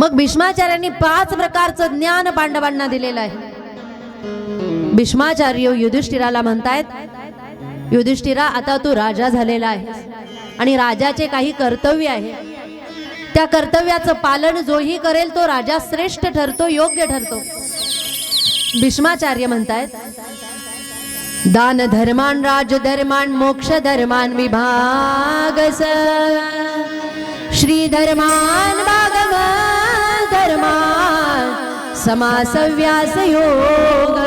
मग भीष्माचार्यांनी 5 प्रकारचं ज्ञान पांडवांना दिलेलं आहे. भीष्माचार्य युधिष्ठिराला म्हणतायत, युधिष्ठिरा आता तू राजा झालेला आहे आणि राजाचे काही कर्तव्य आहे. त्या कर्तव्याचं पालन जोही करेल तो राजा श्रेष्ठ ठरतो, योग्य ठरतो. भीष्माचार्य म्हणतायत, दान धर्मान राज धर्मान मोक्ष धर्मान विभागस श्री धर्मान भागव धर्मान समासव्यास योग.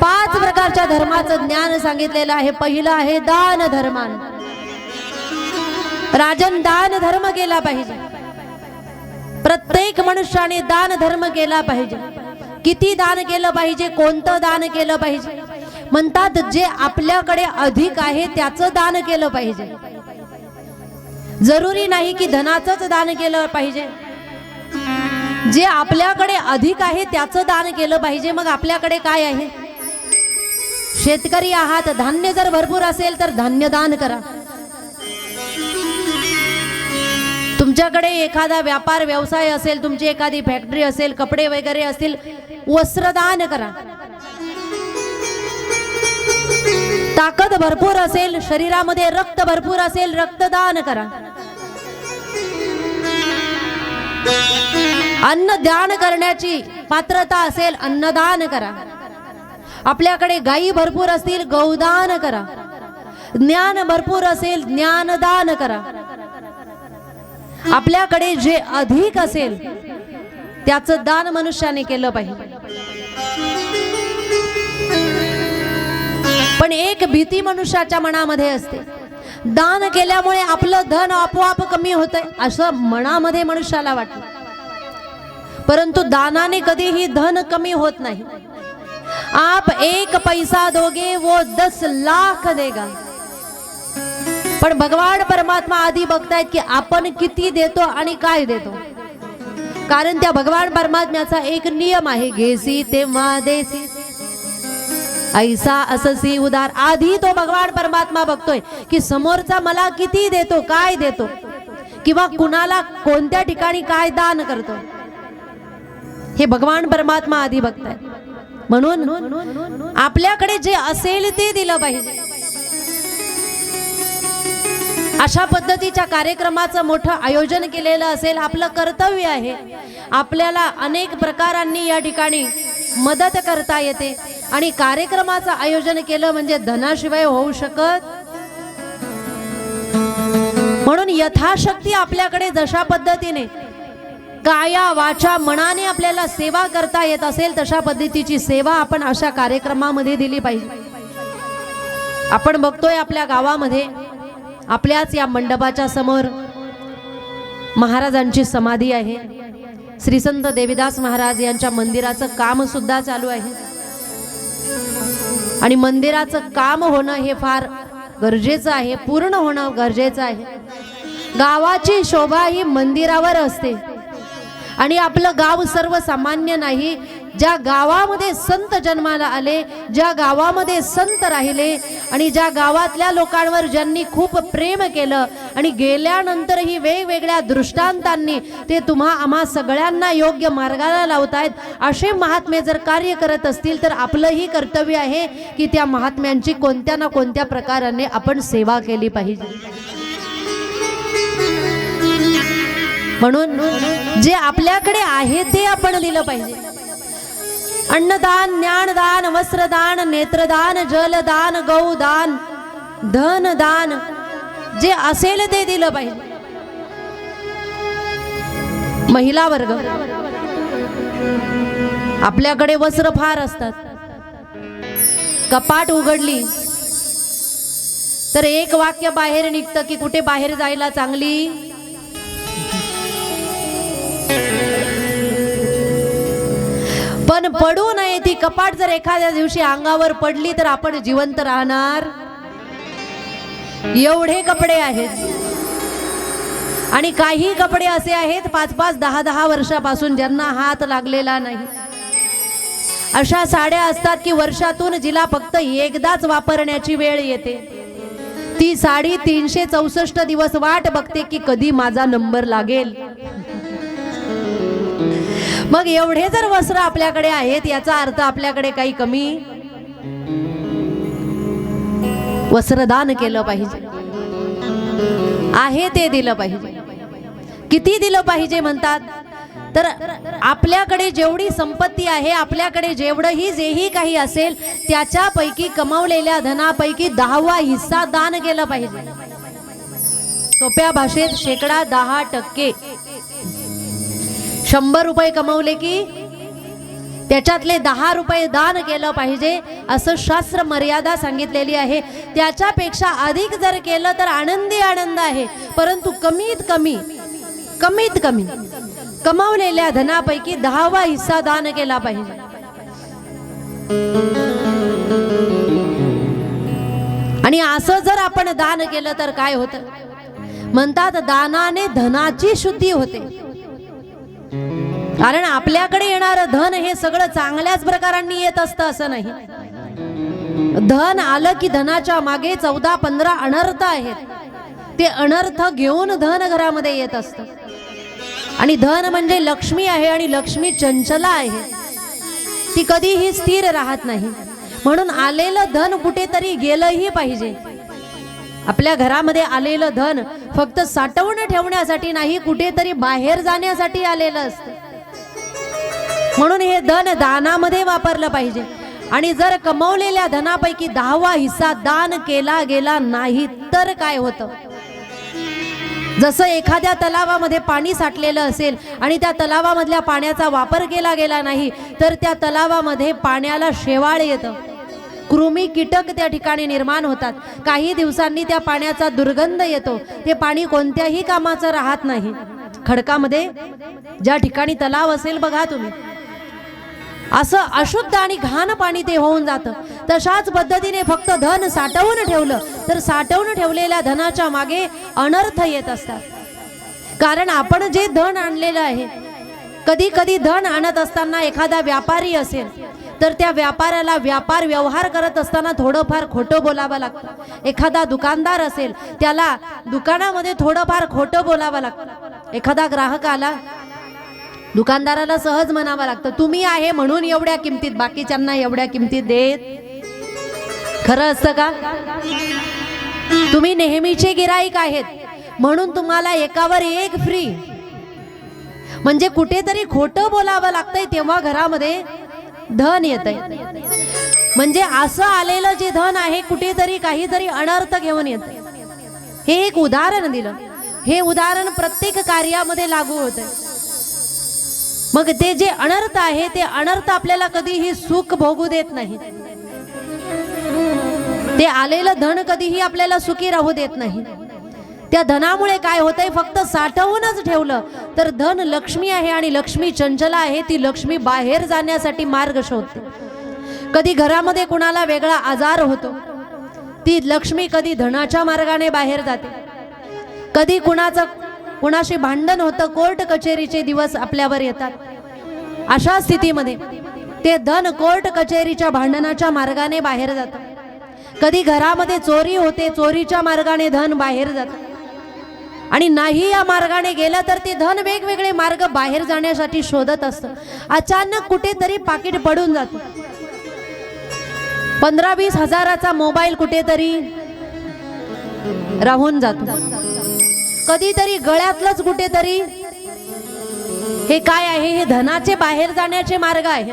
5 प्रकारच्या धर्माचं ज्ञान सांगितलेलं आहे. पहिलं आहे दान धर्मान. राजन दान धर्म केला पाहिजे. प्रत्येक मनुष्याने दान धर्म केला पाहिजे. किती दान केलं पाहिजे, कोणतं दान केलं पाहिजे? म्हणतात जे आपल्याकडे अधिक आहे त्याचं दान केलं पाहिजे. जरुरी नाही की धनाचंच दान केलं पाहिजे. जे आपल्याकडे अधिक आहे त्याचं दान केलं पाहिजे. मग आपल्याकडे काय आहे? शेतकरी आहात, धान्य जर भरपूर असेल तर धान्य दान करा. तुमच्याकडे एखादा व्यापार व्यवसाय असेल, तुमची एखादी फॅक्टरी असेल, कपडे वगैरे असतील, वस्त्रदान करा. ताकद भरपूर असेल, शरीरामध्ये रक्त भरपूर असेल, रक्तदान करा. अन्नदान करण्याची पात्रता असेल, अन्नदान करा. आपल्याकडे गायी भरपूर असतील, गौदान करा. ज्ञान भरपूर असेल, ज्ञानदान करा. आपल्याकडे जे अधिक असेल त्याचं दान मनुष्याने केलं पाहिजे. पण एक भीती मनुष्याच्या मनामध्ये असते, दान केल्यामुळे आपलं धन आपोआप कमी होतंय असं मनामध्ये मनुष्याला वाटतं. परंतु दानाने कधीही धन कमी होत नाही. आप 1 पैसा दोगे वो 10 लाख देगा. पण भगवान परमात्मा आधी बघतायत की आपण किती देतो आणि काय देतो. कारण त्या भगवान परमात्म्याचा एक नियम आहे, घेसी तेव्हा देसी ऐसा अससी उदार. आधी तो भगवान परमात्मा बघतोय की समोरचा मला किती देतो, काय देतो, किंवा कुणाला कोणत्या ठिकाणी काय दान करतो, हे भगवान परमात्मा आधी बघताय. म्हणून आपल्याकडे जे असेल ते दिलं पाहिजे. अशा पद्धतीच्या कार्यक्रमाचं मोठं आयोजन केलेलं असेल, आपलं कर्तव्य आहे. आपल्याला अनेक प्रकारांनी या ठिकाणी मदत करता येते. आणि कार्यक्रमाचं आयोजन केलं म्हणजे धनाशिवाय होऊ शकत. म्हणून यथाशक्ती आपल्याकडे जशा पद्धतीने काया वाचा मनाने आपल्याला सेवा करता येत असेल तशा पद्धतीची सेवा आपण अशा कार्यक्रमामध्ये दिली पाहिजे. आपण बघतोय आपल्या गावामध्ये आपल्याच या मंडपाच्या समोर महाराजांची समाधी आहे. श्री संत देवीदास महाराज यांच्या मंदिराचं काम सुद्धा चालू आहे. आणि मंदिराचं काम होणं हे फार गरजेचं आहे, पूर्ण होणं गरजेचं आहे. गावाची शोभा ही मंदिरावर असते. आणि आपलं गाव सर्वसामान्य नाही. ज्या गावामध्ये संत जन्माला आले, ज्या गावामध्ये संत राहिले आणि ज्या गावातल्या लोकांवर ज्यांनी खूप प्रेम केलं आणि गेल्यानंतरही वेगवेगळ्या दृष्टांतांनी ते आम्हा सगळ्यांना योग्य मार्गाला लावतायत, असे महात्मे जर कार्य करत असतील तर आपलंही कर्तव्य आहे की त्या महात्म्यांची कोणत्या ना कोणत्या प्रकाराने आपण सेवा केली पाहिजे. म्हणून जे आपल्याकडे आहे ते आपण दिलं पाहिजे. अन्नदान, ज्ञानदान, वस्त्रदान, नेत्रदान, जलदान, गौदान, धनदान, जे असेल ते दिलं पाहिजे. महिला वर्ग, आपल्याकडे वस्त्र फार असतात. कपाट उघडली तर एक वाक्य बाहेर निघतं की कुठे बाहेर जायला चांगली पण पडू नये. ती कपाट जर एखाद्या दिवशी अंगावर पडली तर आपण जिवंत राहणार. एवढे कपडे आहेत. आणि काही कपडे असे आहेत 5-5, 10-10 वर्षापासून ज्यांना हात लागलेला नाही. अशा साड्या असतात की वर्षातून जिला फक्त एकदाच वापरण्याची वेळ येते. ती साडी 364 दिवस वाट बघते की कधी माझा नंबर लागेल. मग एवढे जर वस्त्र आपल्याकडे आहेत याचा अर्थ आपल्याकडे काही कमी? वस्त्रदान केलं पाहिजे, आहे ते दिलं पाहिजे. किती दिलं पाहिजे म्हणतात तर आपल्याकडे जेवढी संपत्ती आहे, आपल्याकडे जेही काही असेल त्याच्यापैकी कमावलेल्या धनापैकी 10वा हिस्सा दान केलं पाहिजे. सोप्या भाषेत 10%. 100 रुपये कमवले की त्याच्यातले 10 रुपये दान केलं पाहिजे असं शास्त्र मर्यादा सांगितलेली आहे. त्याच्यापेक्षा अधिक जर केलं तर आनंदी आनंद आहे, परंतु कमीत कमी कमावलेल्या धनापैकी 10वा हिस्सा दान केला पाहिजे. आणि असं जर आपण दान केलं तर काय होतं म्हणतात, दानाने धनाची शुद्धी होते. कारण आपल्याकडे येणारं धन हे सगळं चांगल्याच प्रकारांनी येत असतं असं नाही. धन आलं की धनाच्या मागे 14-15 अनर्थ आहेत. ते अनर्थ घेऊन धन घरामध्ये येत असतं. आणि धन म्हणजे लक्ष्मी आहे, आणि लक्ष्मी चंचला आहे, ती कधीही स्थिर राहत नाही. म्हणून आलेलं धन कुठेतरी गेलंही पाहिजे. आपल्या घरामध्ये आलेलं धन फक्त साठवून ठेवण्यासाठी नाही, कुठेतरी बाहेर जाण्यासाठी आलेलं असतं. म्हणून हे धन दानामध्ये वापरलं पाहिजे. आणि जर कमवलेल्या धनापैकी 10वा हिस्सा दान केला गेला नाही तर काय होतं? जसं एखाद्या तलावामध्ये पाणी साठलेलं असेल आणि त्या तलावामधल्या पाण्याचा वापर केला गेला नाही तर त्या तलावामध्ये पाण्याला शेवाळ येतं, कृमी कीटक त्या ठिकाणी निर्माण होतात. काही दिवसांनी त्या पाण्याचा दुर्गंध येतो. ते पाणी कोणत्याही कामाचं राहत नाही. खडकामध्ये ज्या ठिकाणी तलाव असेल बघा तुम्ही, असं अशुद्ध आणि घाण पाणी ते होऊन जातं. तशाच पद्धतीने फक्त धन साठवून ठेवलं तर साठवून ठेवलेल्या धनाच्या मागे अनर्थ येत असतात. कारण आपण जे धन आणलेलं आहे, कधी कधी धन आणत असताना एखादा व्यापारी असेल तर त्या व्यापाऱ्याला व्यापार व्यवहार करत असताना थोडंफार खोटं बोलावं लागतं. एखादा दुकानदार असेल त्याला दुकानामध्ये थोडंफार खोटं बोलावं लागतं. एखादा ग्राहक आला, दुकानदाराला सहज म्हणावं लागतं, तुम्ही आहे म्हणून एवढ्या किमतीत, बाकीच्यांना एवढ्या किमतीत देत. खरं असतं का? तुम्ही नेहमीचे गिराईक आहेत म्हणून तुम्हाला एकावर एक फ्री. म्हणजे कुठेतरी खोटं बोलावं लागतंय तेव्हा घरामध्ये धन येतंय. म्हणजे असं आलेलं जे धन आहे कुठेतरी काहीतरी अनर्थ घेऊन येतंय. हे एक उदाहरण दिलं. हे उदाहरण प्रत्येक कार्यामध्ये लागू होतंय. मग ते जे अनर्थ आहे ते अनर्थ आपल्याला कधीही सुख भोगू देत नाही. ते आलेलं धन कधीही आपल्याला सुखी राहू देत नाही. त्या धनामुळे काय होतंय, फक्त साठवूनच ठेवलं तर धन लक्ष्मी आहे आणि लक्ष्मी चंचला आहे. ती लक्ष्मी बाहेर जाण्यासाठी मार्ग शोधते. कधी घरामध्ये कुणाला वेगळा आजार होतो, ती लक्ष्मी कधी धनाच्या मार्गाने बाहेर जाते. कधी कुणाशी भांडण होतं, कोर्ट कचेरीचे दिवस आपल्यावर येतात. अशा स्थितीमध्ये ते धन कोर्ट कचेरीच्या भांडणाच्या मार्गाने बाहेर जातं. कधी घरामध्ये चोरी होते, चोरीच्या मार्गाने धन बाहेर जातं. आणि नाही या मार्गाने गेलं तर ते धन वेगवेगळे मार्ग बाहेर जाण्यासाठी शोधत असतं. अचानक कुठेतरी पाकिट पडून जातं. 15-20 हजाराचा मोबाईल कुठेतरी राहून जातो. कधीतरी गळ्यातलंच कुठेतरी. हे काय आहे? हे धनाचे बाहेर जाण्याचे मार्ग आहे.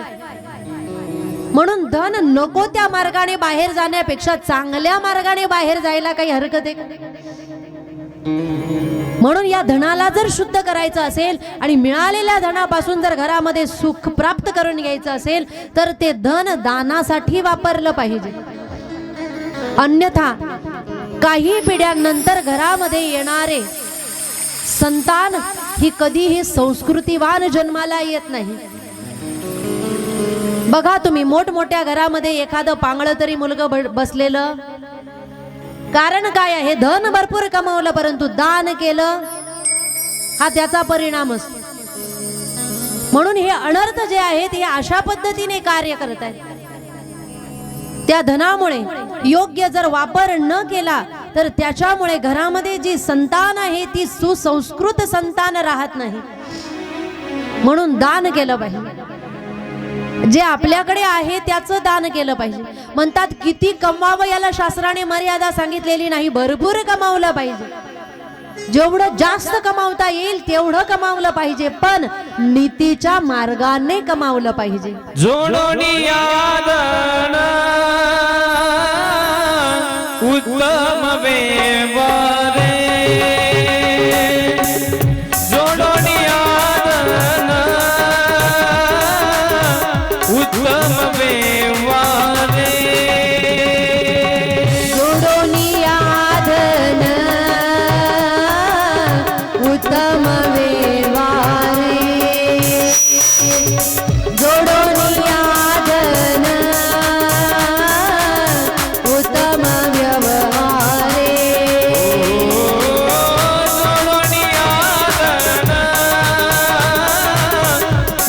म्हणून धन नको त्या मार्गाने बाहेर जाण्यापेक्षा चांगल्या मार्गाने बाहेर जायला काही हरकत आहे? म्हणून या धनाला जर शुद्ध करायचं असेल आणि मिळालेल्या धनापासून जर घरामध्ये सुख प्राप्त करून घ्यायचं असेल तर ते धन दानासाठी वापरलं पाहिजे. अन्यथा काही पिढ्यांनंतर घरामध्ये येणारे संतान ही कधीही संस्कृतीवान जन्माला येत नाही. बघा तुम्ही, मोठमोठ्या घरामध्ये एखादं पांगळ तरी मुलगा बसलेलं, कारण काय आहे? धन भरपूर कमावलं परंतु दान केलं, हा त्याचा परिणाम असतो. म्हणून हे अनर्थ जे आहेत हे अशा पद्धतीने कार्य करत आहेत. त्या धनामुळे योग्य जर वापर न केला तर त्याच्यामुळे घरामध्ये जी संतान आहे ती सुसंस्कृत संतान राहत नाही. म्हणून दान केलं पाहिजे, जे आपल्याकडे आहे त्याचं दान केलं पाहिजे. म्हणतात किती कमवावं याला शास्त्राने मर्यादा सांगितलेली नाही, भरपूर कमावलं पाहिजे. जेवढं जास्त कमावता येईल तेवढं कमावलं पाहिजे, पण नीतीच्या मार्गाने कमावलं पाहिजे. जोडोनी आदन उत्तम व्यवहारे, जोडोनी आदन उत्तम व्यवहारे, जोडोनी आदन उत्तम व्यवहारे, जोडोनी आदन उत्तम व्यवहारे, जोडोनी आदन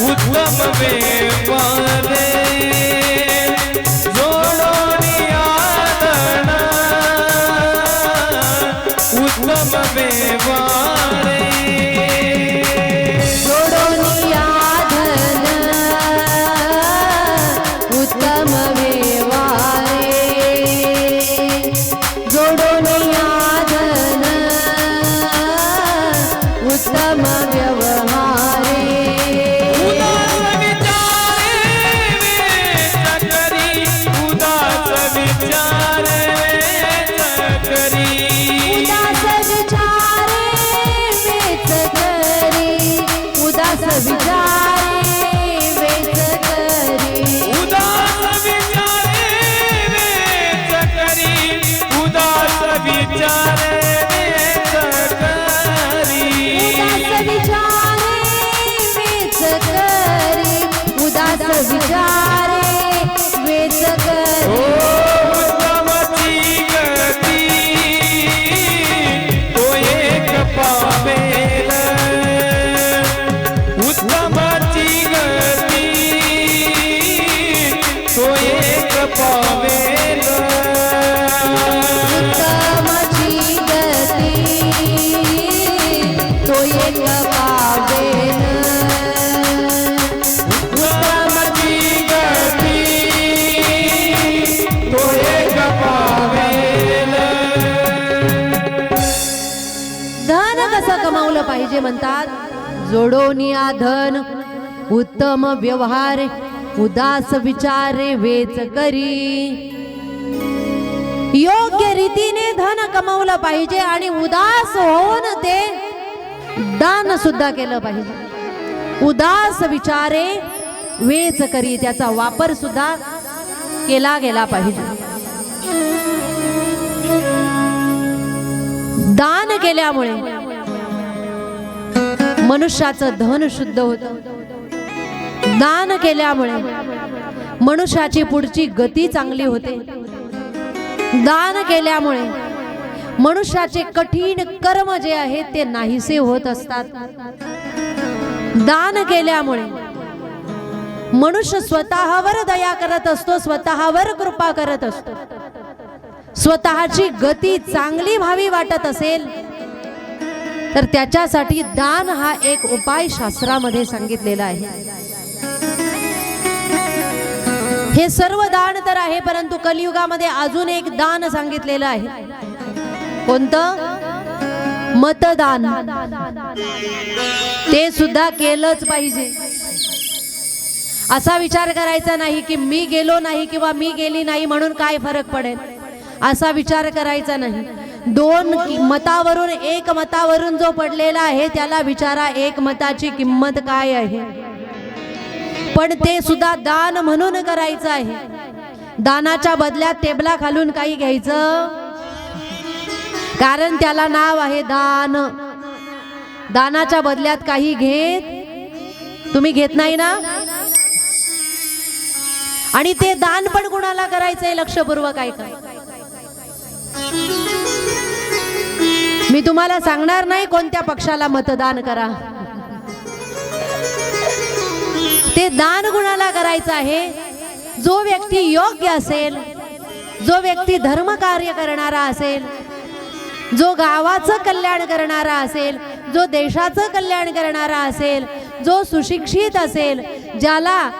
उत्तम व्यवहारे, जोडोनी आदन उत्तम व्यवहारे, जोडोनी आदन उत्तम व्यवहारे, जोडोनी आदन उत्तम व्यवहारे, उदास विचारे वेच करी, उदास विचारे वेच करी, उदास विचारे वेच करी, उदास विचारे वेच करी, उदास विचारे वेच करी, उदास विचारे वेच करी, उदास विचारे वेच करी, उत्तमची गती तो एक पावेल, उत्तमची गती तो एक पावेल, उत्तमची गती तो एक पावेल, उत्तमची गती तो एक पावेल. धन कसं कमावलं पाहिजे म्हणतात, जोडोनिया धन उत्तम व्यवहार, उदास विचारे वेच करी. योग्य रीतीने धन कमावलं पाहिजे आणि उदास होऊन ते दान सुद्धा केलं पाहिजे. उदास विचारे वेच करी, त्याचा वापर सुद्धा केला गेला पाहिजे. दान केल्यामुळे मनुष्याचं धन शुद्ध होतं. दान केल्यामुळे मनुष्याची पुढची गती चांगली होते. दान केल्यामुळे मनुष्याचे कठीण कर्म जे आहेत ते नाहीसे होत असतात. दान केल्यामुळे मनुष्य स्वतःवर दया करत असतो, स्वतःवर कृपा करत असतो. स्वतःची गती चांगली व्हावी वाटत असेल तर त्याच्यासाठी दान हा एक उपाय शास्त्रामध्ये सांगितलेला आहे. हे सर्व दान तर आहे, परंतु कलियुगामध्ये अजून एक दान सांगितलेलं आहे. कोणतं? मतदान. ते सुद्धा केलंच पाहिजे. असा विचार करायचा नाही की मी गेलो नाही किंवा मी गेली नाही म्हणून काय फरक पडेल, असा विचार करायचा नाही. दोन मतावरून एक मतावरून जो पडलेला आहे त्याला विचारा एक मताची किंमत काय आहे. पण ते सुद्धा दान म्हणून करायचं आहे. दानाच्या बदल्यात टेबला खालून काही घ्यायचं, कारण त्याला नाव आहे दान. दानाच्या बदल्यात काही घेत तुम्ही घेत नाही ना. आणि ते दान पण कुणाला करायचंय लक्षपूर्वक ऐका. मी तुम्हाला सांगणार नाही कोणत्या पक्षाला मतदान करा. ते दान कुणाला करायचं आहे? जो व्यक्ती योग्य असेल, जो व्यक्ती धर्म कार्य करणारा असेल, जो गावाचं कल्याण करणारा असेल, जो देशाचं कल्याण करणारा असेल, जो सुशिक्षित असेल, ज्याला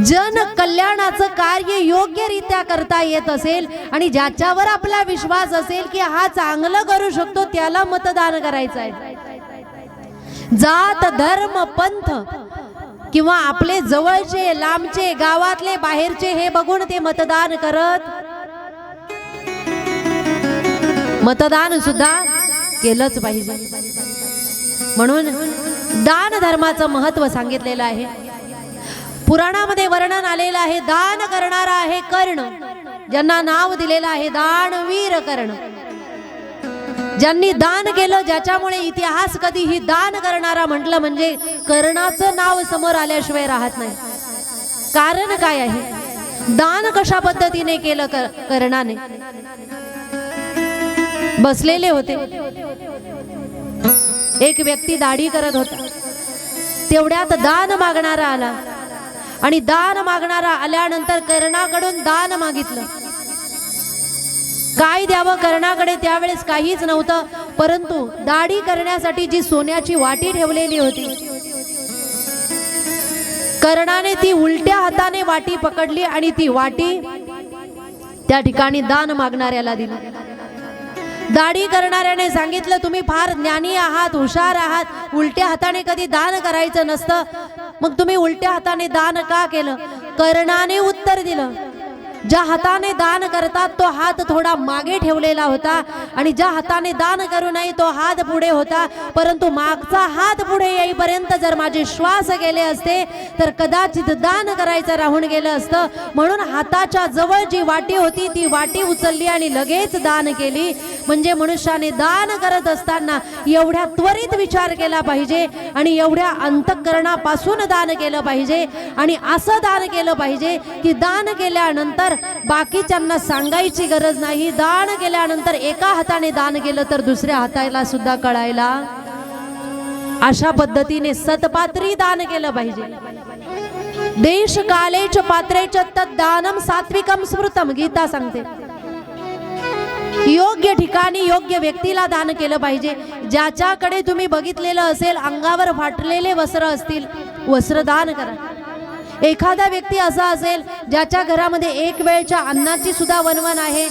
जन कल्याणाचं कार्य योग्यरित्या करता येत असेल आणि ज्याच्यावर आपला विश्वास असेल की हा चांगलं करू शकतो, त्याला मतदान करायचं आहे. जात धर्म पंथ किंवा आपले जवळचे लांबचे गावातले बाहेरचे हे बघून ते मतदान करत, मतदान सुद्धा केलंच पाहिजे. म्हणून दान धर्माचं महत्व सांगितलेलं आहे. पुराणामध्ये वर्णन आलेलं आहे, दान करणारा आहे कर्ण, ज्यांना नाव दिलेलं आहे दानवीर कर्ण. ज्यांनी दान केलं, ज्याच्यामुळे इतिहास कधीही दान करणारा म्हटलं म्हणजे कर्णाचं नाव समोर आल्याशिवाय राहत नाही. कारण काय आहे, दान कशा पद्धतीने केलं कर्णाने. बसलेले होते, एक व्यक्ती दाढी करत होता, तेवढ्यात दान मागणारा आला आणि दान मागणारा आल्यानंतर कर्णाकडून दान मागितलं. काय द्यावं कर्णाकडे त्यावेळेस काहीच नव्हतं, परंतु दाढी करण्यासाठी जी सोन्याची वाटी ठेवलेली होती, कर्णाने ती उलट्या हाताने वाटी पकडली आणि ती वाटी त्या ठिकाणी दान मागणाऱ्याला दिली. दाढी करणाऱ्याने सांगितलं, तुम्ही फार ज्ञानी आहात, हुशार आहात, उलट्या हाताने कधी दान करायचं नसतं, मग तुम्ही उलट्या हाताने दान का केलं. कर्णाने उत्तर दिलं, ज्या हाताने दान करतात तो हात थोडा मागे ठेवलेला होता आणि ज्या हाताने दान करू नये तो हात पुढे होता, परंतु मागचा हात पुढे येईपर्यंत जर माझे श्वास गेले असते तर कदाचित दान करायचं राहून गेलं असतं. म्हणून हाताच्या जवळ जी वाटी होती ती वाटी उचलली आणि लगेच दान केली. म्हणजे मनुष्याने दान करत असताना एवढ्या त्वरित विचार केला पाहिजे आणि एवढ्या अंतःकरणापासून दान केलं पाहिजे आणि असं दान केलं पाहिजे की दान केल्यानंतर बाकीच्यांना सांगायची गरज नाही. दान केल्यानंतर एका हाताने दान केलं तर दुसऱ्या हाताला सुद्धा कळायला, अशा पद्धतीने सत्पात्री दान केलं पाहिजे. देश कालेच पात्रेच तद्दानम सात्विकम स्मृतम, गीता सांगते. योग्य ठिकाणी योग्य व्यक्तीला दान केलं पाहिजे. ज्याच्याकडे तुम्ही बघितलेलं असेल अंगावर फाटलेले वस्त्र असतील, वस्त्रदान करा. एखादा व्यक्ती असा असेल ज्याच्या घरामध्ये एक वेळच्या अन्नाची सुद्धा वणवण आहे,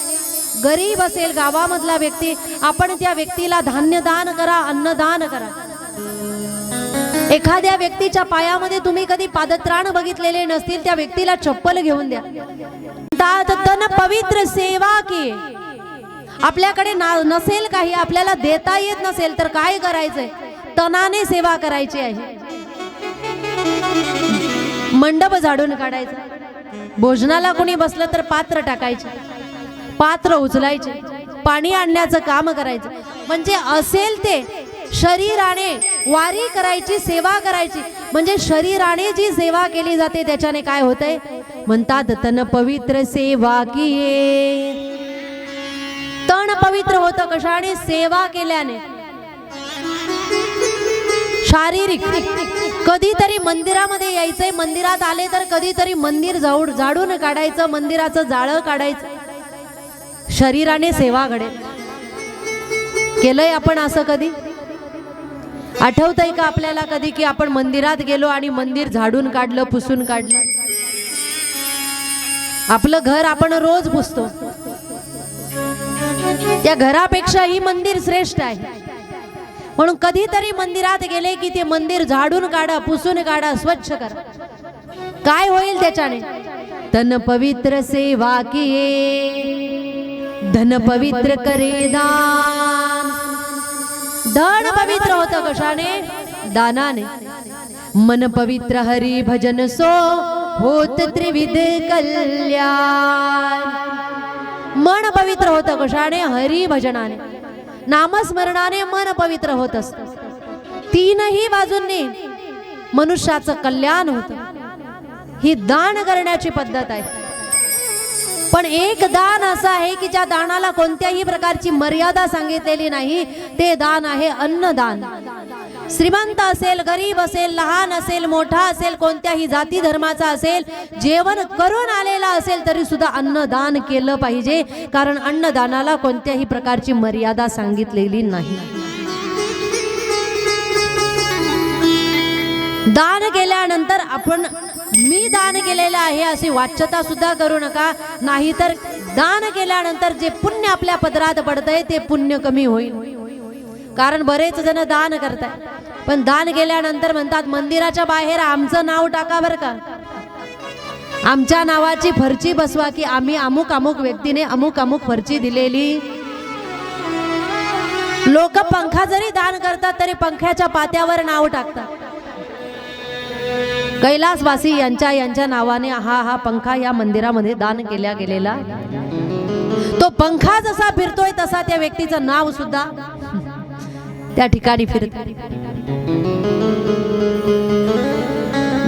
गरीब असेल गावामधला व्यक्ती, आपण त्या व्यक्तीला धान्य दान करा, अन्नदान करा. एखाद्या व्यक्तीच्या पायामध्ये तुम्ही कधी पादत्राण बघितलेले नसतील, त्या व्यक्तीला चप्पल घेऊन द्या. तन पवित्र सेवा की, आपल्याकडे नसेल काही, आपल्याला देता येत नसेल तर काय करायचंय, तनाने सेवा करायची आहे. मंडप झाडून काढायचा, भोजनाला कोणी बसलं तर पात्र टाकायचे, पात्र उचलायचे, पाणी आणण्याचं काम करायचं. म्हणजे असेल ते शरीराने वारी करायची, सेवा करायची. म्हणजे शरीराने जी सेवा केली जाते त्याच्याने काय होतंय, म्हणतात तन पवित्र सेवा किये. तन पवित्र होतं कशाने, सेवा केल्याने. शारीरिक, कधीतरी मंदिरामध्ये यायचंय, मंदिरात आले तर कधीतरी मंदिर झाडून काढायचं, मंदिराचं जाळं काढायचं. शरीराने सेवा घडेल. केलंय आपण असं कधी, आठवतंय का आपल्याला कधी की आपण मंदिरात गेलो आणि मंदिर झाडून काढलं, पुसून काढलं. आपलं घर आपण रोज पुसतो, त्या घरापेक्षाही मंदिर श्रेष्ठ आहे. म्हणून कधीतरी मंदिरात गेले की ते मंदिर झाडून काढा, पुसून काढा, स्वच्छ करा. काय होईल त्याच्याने, तन पवित्र सेवा किये धन पवित्र करे दान. धन पवित्र होतं कशाने, दानाने. मन पवित्र हरी भजन सो होत त्रिविध कल्याण. मन पवित्र होतं कशाने, हरी भजनाने, नामस्मरणाने मन पवित्र होत असतं. तीनही बाजूंनी मनुष्याचं कल्याण होतं. ही दान करण्याची पद्धत आहे. पण एक दान असं आहे की ज्या दानाला कोणत्याही प्रकारची मर्यादा सांगितलेली नाही, ते दान आहे अन्नदान. श्रीमंत असेल, गरीब असेल, लहान असेल, मोठा असेल, कोणत्याही जाती धर्माचा असेल, जेवण करून आलेला असेल तरी सुद्धा अन्नदान केलं पाहिजे, कारण अन्नदानाला कोणत्याही प्रकारची मर्यादा सांगितलेली नाही. दान केल्यानंतर आपण मी दान केलेलं आहे अशी वाच्यता सुद्धा करू नका, नाहीतर दान केल्यानंतर जे पुण्य आपल्या पदरात पडतंय ते पुण्य कमी होईल. कारण बरेच जण दान करतात, पण दान केल्यानंतर म्हणतात मंदिराच्या बाहेर आमचं नाव टाका बरं का, आमच्या नावाची फरची बसवा की आम्ही अमुक अमुक व्यक्तीने अमुक अमुक फरची दिलेली. लोक पंखा जरी दान करतात तरी पंख्याच्या पात्यावर नाव टाकतात. कैलासवासी यांच्या नावाने हा पंखा या मंदिरामध्ये दान केल्या गेलेला. तो पंखा जसा फिरतोय तसा त्या व्यक्तीचं नाव सुद्धा त्या ठिकाणी फिरत.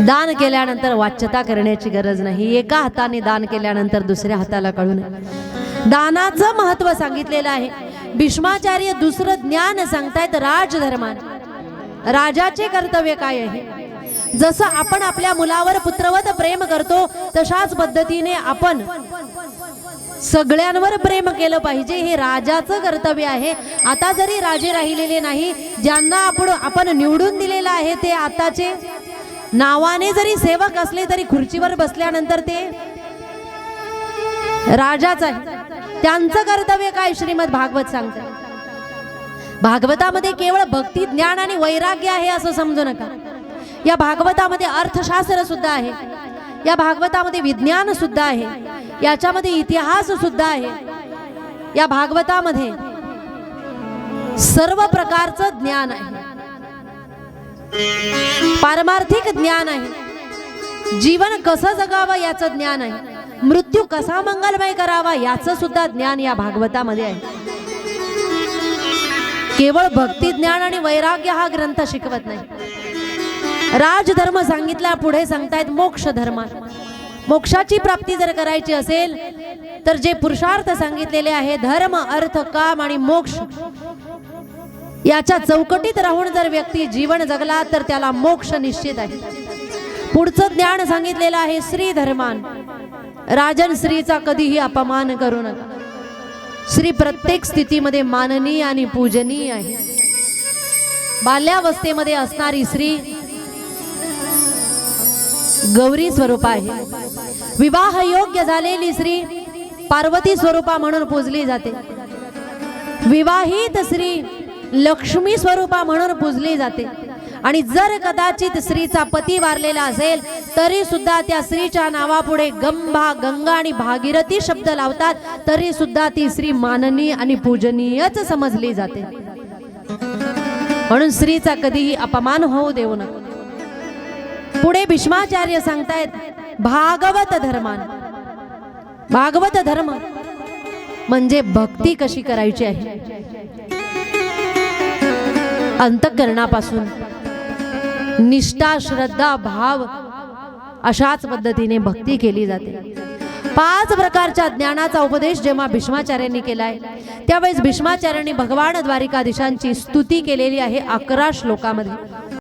दान केल्यानंतर वाच्यता करण्याची गरज नाही. एका हाताने दान केल्यानंतर दुसऱ्या हाताला कळू नये. दानाचं महत्व सांगितलेलं आहे. भीष्माचार्य दुसरं ज्ञान सांगतायत राजधर्माने. राजाचे कर्तव्य काय आहे? जसं आपण आपल्या मुलावर पुत्रवत प्रेम करतो तशाच पद्धतीने आपण सगळ्यांवर प्रेम केलं पाहिजे, हे राजाचं कर्तव्य आहे. आता जरी राजे राहिलेले नाही, ज्यांना आपण निवडून दिलेलं आहे ते आताचे नावाने जरी सेवक असले तरी खुर्चीवर बसल्यानंतर ते राजाच आहे. त्यांचं कर्तव्य काय श्रीमद भागवत सांगतं. भागवतामध्ये केवळ भक्ती, ज्ञान आणि वैराग्य आहे असं समजू नका. या भागवतामध्ये अर्थशास्त्र सुद्धा आहे, या भागवतामध्ये विज्ञान सुद्धा आहे, याच्यामध्ये इतिहास सुद्धा आहे. या भागवतामध्ये सर्व प्रकारचं ज्ञान आहे, पारमार्थिक ज्ञान आहे, जीवन कसं जगावं याचं ज्ञान आहे, मृत्यू कसा मंगलमय करावा याचं सुद्धा ज्ञान या भागवतामध्ये आहे. केवळ भक्ती, ज्ञान आणि वैराग्य हा ग्रंथ शिकवत नाही. राजधर्म सांगितला, पुढे सांगतायत मोक्ष धर्म. मोक्षाची प्राप्ती जर करायची असेल तर जे पुरुषार्थ सांगितलेले आहे, धर्म, अर्थ, काम आणि मोक्ष, याच्या चौकटीत राहून जर व्यक्ती जीवन जगला तर त्याला मोक्ष निश्चित आहे. पुढचं ज्ञान सांगितलेलं आहे श्री धर्मान. राजन, स्त्रीचा कधीही अपमान करू नका. स्त्री प्रत्येक स्थितीमध्ये माननीय आणि पूजनीय आहे. बाल्यावस्थेमध्ये असणारी स्त्री गौरी स्वरूप आहे. विवाह योग्य झालेली स्त्री पार्वती स्वरूपा म्हणून पूजली जाते. विवाहित स्त्री लक्ष्मी स्वरूपा म्हणून पूजली जाते. आणि जर कदाचित स्त्रीचा पती वारलेला असेल तरी सुद्धा त्या स्त्रीच्या नावापुढे गंभा, गंगा आणि भागीरथी शब्द लावतात, तरी सुद्धा ती स्त्री माननीय आणि पूजनीयच समजली जाते. म्हणून स्त्रीचा कधीही अपमान होऊ देऊ नका. पुढे भीष्माचार्य सांगतायत भागवत धर्मान. भागवत धर्म म्हणजे भक्ती कशी करायची आहे. अंतःकरणापासून निष्ठा, श्रद्धा, भाव अशाच पद्धतीने भक्ती केली जाते. 5 प्रकारच्या ज्ञानाचा उपदेश जेव्हा भीष्माचार्यांनी केलाय त्यावेळेस भीष्माचार्यांनी भगवान द्वारिकाधीशांची स्तुती केलेली आहे 11 श्लोकामध्ये.